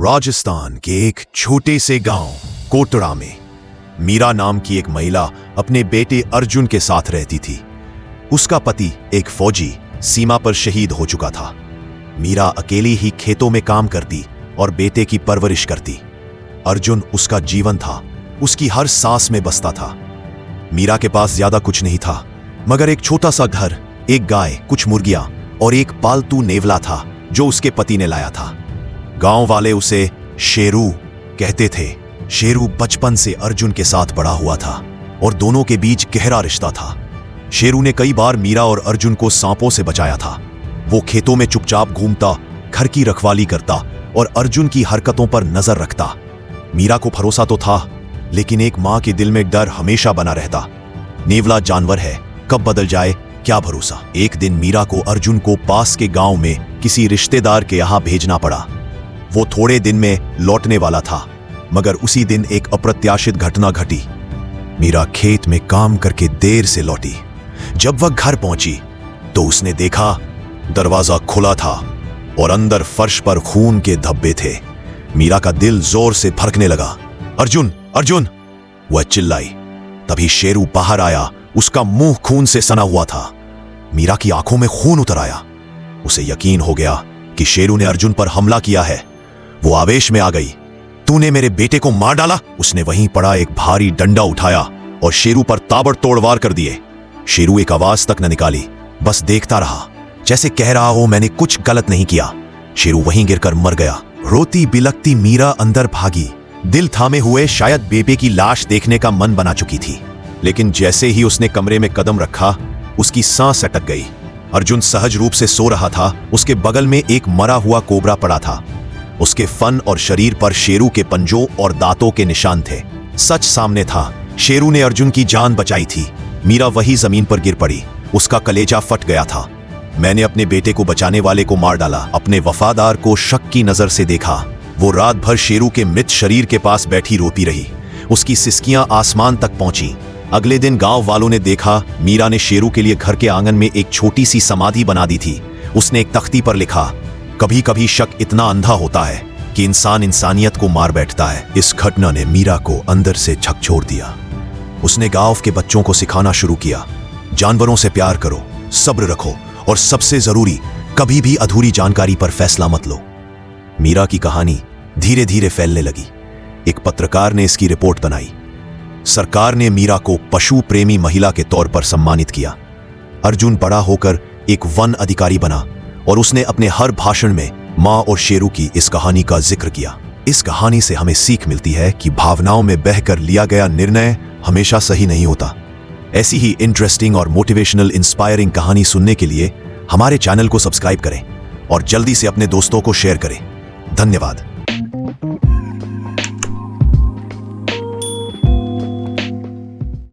राजस्थान के एक छोटे से गांव कोटड़ा में मीरा नाम की एक महिला अपने बेटे अर्जुन के साथ रहती थी। उसका पति एक फौजी सीमा पर शहीद हो चुका था। मीरा अकेली ही खेतों में काम करती और बेटे की परवरिश करती। अर्जुन उसका जीवन था, उसकी हर सांस में बसता था। मीरा के पास ज्यादा कुछ नहीं था, मगर एक छोटा सा घर, एक गाय, कुछ मुर्गियां और एक पालतू नेवला था जो उसके पति ने लाया था। गांव वाले उसे शेरू कहते थे। शेरू बचपन से अर्जुन के साथ बड़ा हुआ था और दोनों के बीच गहरा रिश्ता था। शेरू ने कई बार मीरा और अर्जुन को सांपों से बचाया था। वो खेतों में चुपचाप घूमता, घर की रखवाली करता और अर्जुन की हरकतों पर नजर रखता। मीरा को भरोसा तो था, लेकिन एक मां के दिल में डर हमेशा बना रहता। नेवला जानवर है, कब बदल जाए क्या भरोसा। एक दिन मीरा को अर्जुन को पास के गांव में किसी रिश्तेदार के यहां भेजना पड़ा। वो थोड़े दिन में लौटने वाला था, मगर उसी दिन एक अप्रत्याशित घटना घटी। मीरा खेत में काम करके देर से लौटी। जब वह घर पहुंची तो उसने देखा दरवाजा खुला था और अंदर फर्श पर खून के धब्बे थे। मीरा का दिल जोर से धड़कने लगा। अर्जुन, अर्जुन, वह चिल्लाई। तभी शेरू बाहर आया। उसका मुंह खून से सना हुआ था। मीरा की आंखों में खून उतर आया। उसे यकीन हो गया कि शेरू ने अर्जुन पर हमला किया है। वो आवेश में आ गई। तूने मेरे बेटे को मार डाला। उसने वहीं पड़ा एक भारी डंडा उठाया और शेरू पर ताबड़तोड़ वार कर दिए। शेरू एक आवाज तक न निकाली, बस देखता रहा, जैसे कह रहा हो मैंने कुछ गलत नहीं किया। शेरू वहीं गिरकर मर गया। रोती बिलखती मीरा अंदर भागी। दिल थामे हुए, शायद बेबे की लाश देखने का मन बना चुकी थी। लेकिन जैसे ही उसने कमरे में कदम रखा, उसकी सांस अटक गई। अर्जुन सहज रूप से सो रहा था। उसके बगल में एक मरा हुआ कोबरा पड़ा था। उसके फन और शरीर पर शेरू के पंजों और दांतों के निशान थे। सच सामने था, शेरू ने अर्जुन की जान बचाई थी। मीरा वही जमीन पर गिर पड़ी। उसका कलेजा फट गया था। मैंने अपने बेटे को बचाने वाले को मार डाला। अपने वफादार को शक की नजर से देखा। वो रात भर शेरू के मृत शरीर के पास बैठी रोती रही। उसकी सिसकियां आसमान तक पहुंची। अगले दिन गांव वालों ने देखा मीरा ने शेरू के लिए घर के आंगन में एक छोटी सी समाधि बना दी थी। उसने एक तख्ती पर लिखा, कभी कभी शक इतना अंधा होता है कि इंसान इंसानियत को मार बैठता है। इस घटना ने मीरा को अंदर से झकझोर दिया। उसने गांव के बच्चों को सिखाना शुरू किया, जानवरों से प्यार करो, सब्र रखो और सबसे जरूरी, कभी भी अधूरी जानकारी पर फैसला मत लो। मीरा की कहानी धीरे धीरे फैलने लगी। एक पत्रकार ने इसकी रिपोर्ट बनाई। सरकार ने मीरा को पशु प्रेमी महिला के तौर पर सम्मानित किया। अर्जुन बड़ा होकर एक वन अधिकारी बना और उसने अपने हर भाषण में मां और शेरू की इस कहानी का जिक्र किया। इस कहानी से हमें सीख मिलती है कि भावनाओं में बहकर लिया गया निर्णय हमेशा सही नहीं होता। ऐसी ही इंटरेस्टिंग और मोटिवेशनल इंस्पायरिंग कहानी सुनने के लिए हमारे चैनल को सब्सक्राइब करें और जल्दी से अपने दोस्तों को शेयर करें। धन्यवाद।